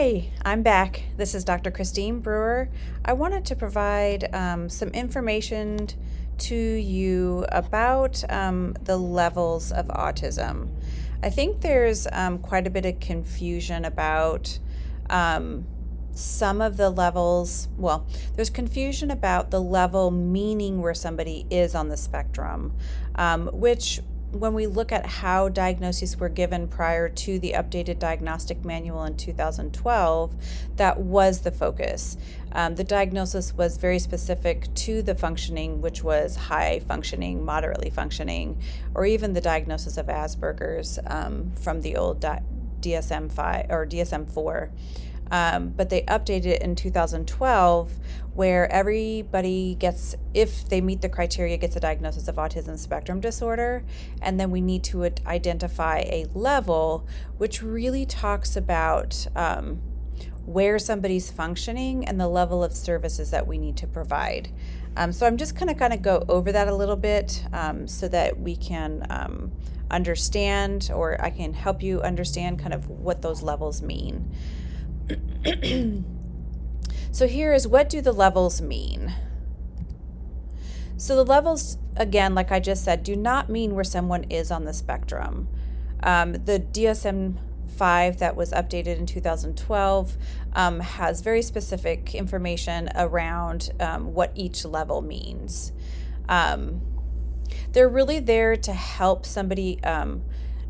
Hi, I'm back. This is Dr. Christine Brewer. I wanted to provide some information to you about the levels of autism. I think there's quite a bit of confusion about um, some of the levels. Well, there's confusion about the level meaning where somebody is on the spectrum, which when we look at how diagnoses were given prior to the updated diagnostic manual in 2012, that was the focus. The diagnosis was very specific to the functioning, which was high functioning, moderately functioning, or even the diagnosis of Asperger's from the old DSM-5 or DSM-4. But they updated it in 2012 where everybody gets, if they meet the criteria, gets a diagnosis of autism spectrum disorder. And then we need to identify a level, which really talks about where somebody's functioning and the level of services that we need to provide. So I'm just going to kind of go over that a little bit so that we can understand, or I can help you understand kind of what those levels mean. So here is, what do the levels mean? So the levels, again, like I just said, do not mean where someone is on the spectrum. The DSM-5 that was updated in 2012 has very specific information around what each level means. They're really there to help somebody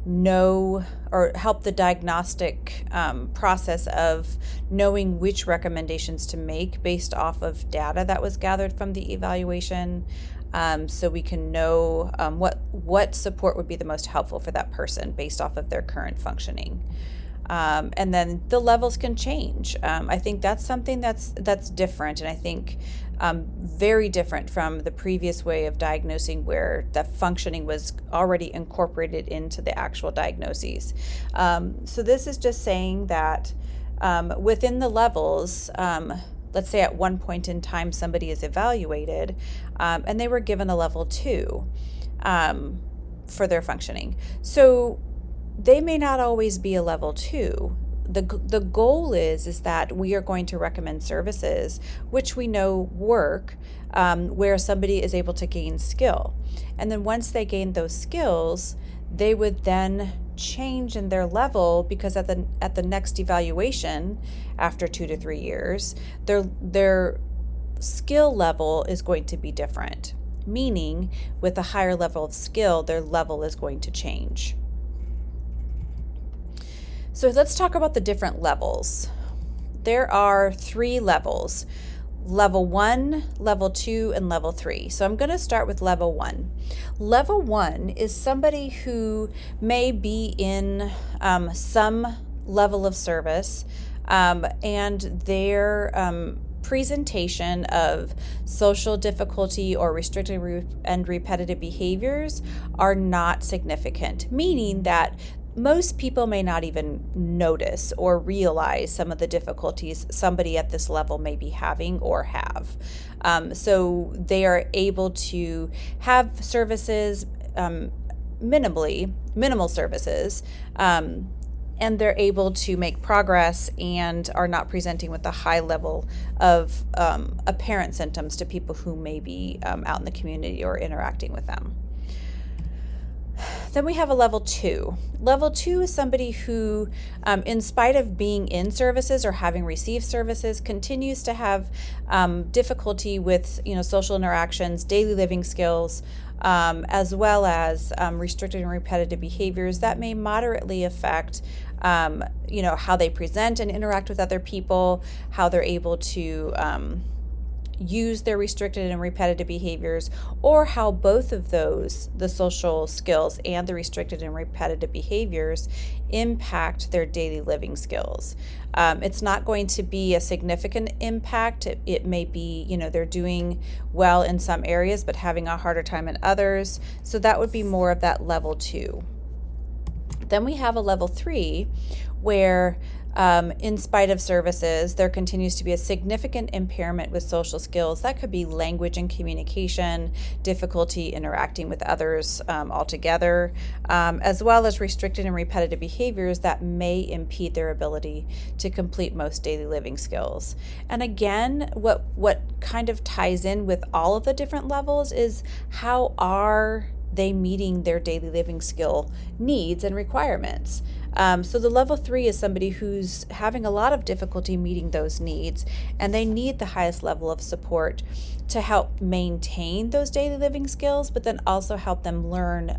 know, or help the diagnostic process of knowing which recommendations to make based off of data that was gathered from the evaluation, so we can know what support would be the most helpful for that person based off of their current functioning. And then the levels can change. I think that's something that's different, and I think very different from the previous way of diagnosing, where the functioning was already incorporated into the actual diagnoses. So this is just saying that within the levels, let's say at one point in time somebody is evaluated and they were given a level 2 for their functioning. So they may not always be a level 2. The goal is that we are going to recommend services which we know work, where somebody is able to gain skill. And then once they gain those skills, they would then change in their level, because at the next evaluation after 2 to 3 years, their skill level is going to be different. Meaning, with a higher level of skill, their level is going to change. So let's talk about the different levels. There are 3 levels: level 1, level 2, and level 3. So I'm going to start with level 1. Level 1 is somebody who may be in some level of service, and their presentation of social difficulty or restrictive and repetitive behaviors are not significant, meaning that most people may not even notice or realize some of the difficulties somebody at this level may be having or have. So they are able to have services, minimal services, and they're able to make progress and are not presenting with a high level of apparent symptoms to people who may be out in the community or interacting with them. Then we have a level 2. Level 2 is somebody who, in spite of being in services or having received services, continues to have difficulty with social interactions, daily living skills, as well as restricted and repetitive behaviors that may moderately affect how they present and interact with other people, how they're able to use their restricted and repetitive behaviors, or how both of those, the social skills and the restricted and repetitive behaviors, impact their daily living skills. It's not going to be a significant impact. It may be, they're doing well in some areas but having a harder time in others. So that would be more of that level 2. Then we have a level 3 where In spite of services, there continues to be a significant impairment with social skills. That could be language and communication, difficulty interacting with others altogether, as well as restricted and repetitive behaviors that may impede their ability to complete most daily living skills. And again, what kind of ties in with all of the different levels is how are they meeting their daily living skill needs and requirements. So the level 3 is somebody who's having a lot of difficulty meeting those needs, and they need the highest level of support to help maintain those daily living skills, but then also help them learn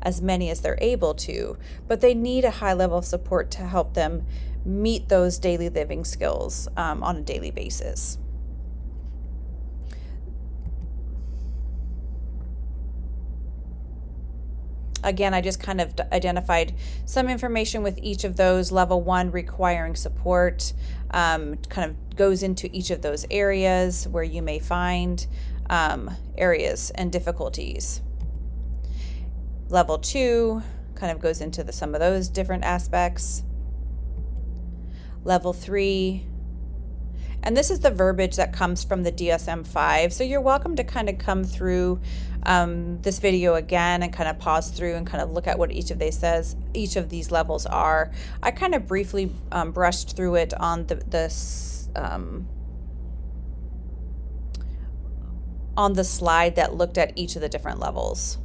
as many as they're able to. But they need a high level of support to help them meet those daily living skills on a daily basis. Again, I just kind of identified some information with each of those. Level 1 requiring support kind of goes into each of those areas where you may find areas and difficulties. Level 2 kind of goes into some of those different aspects. Level 3, and this is the verbiage that comes from the DSM-5. So you're welcome to kind of come through this video again and kind of pause through and kind of look at what each of these levels are. I kind of briefly brushed through it on the slide that looked at each of the different levels.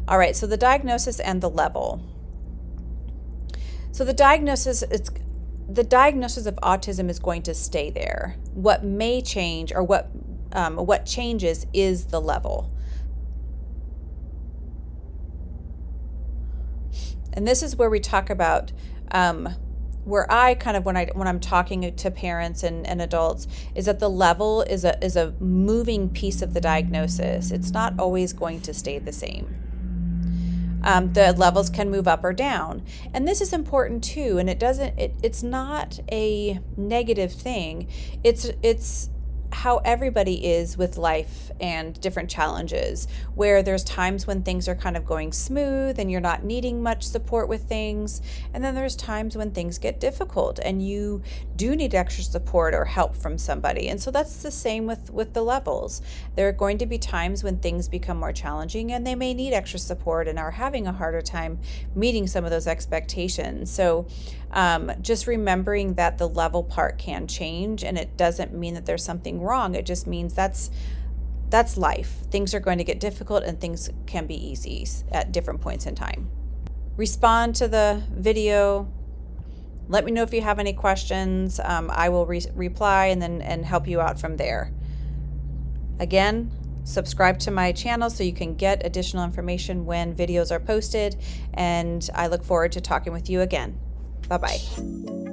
All right, so the diagnosis and the level. So the diagnosis of autism is going to stay there. What may change, or what changes, is the level. And this is where we talk about where I kind of, when I'm talking to parents and adults, is that the level is a moving piece of the diagnosis. It's not always going to stay the same. The levels can move up or down, and this is important too. And it's not a negative thing. It's how everybody is with life and different challenges, where there's times when things are kind of going smooth and you're not needing much support with things, and then there's times when things get difficult and you do need extra support or help from somebody. And so that's the same with the levels. There are going to be times when things become more challenging and they may need extra support and are having a harder time meeting some of those expectations. So just remembering that the level part can change, and it doesn't mean that there's something wrong. It just means that's life. Things are going to get difficult and things can be easy at different points in time. Respond to the video. Let me know if you have any questions. I will reply and help you out from there. Again, subscribe to my channel so you can get additional information when videos are posted, and I look forward to talking with you again. Bye-bye.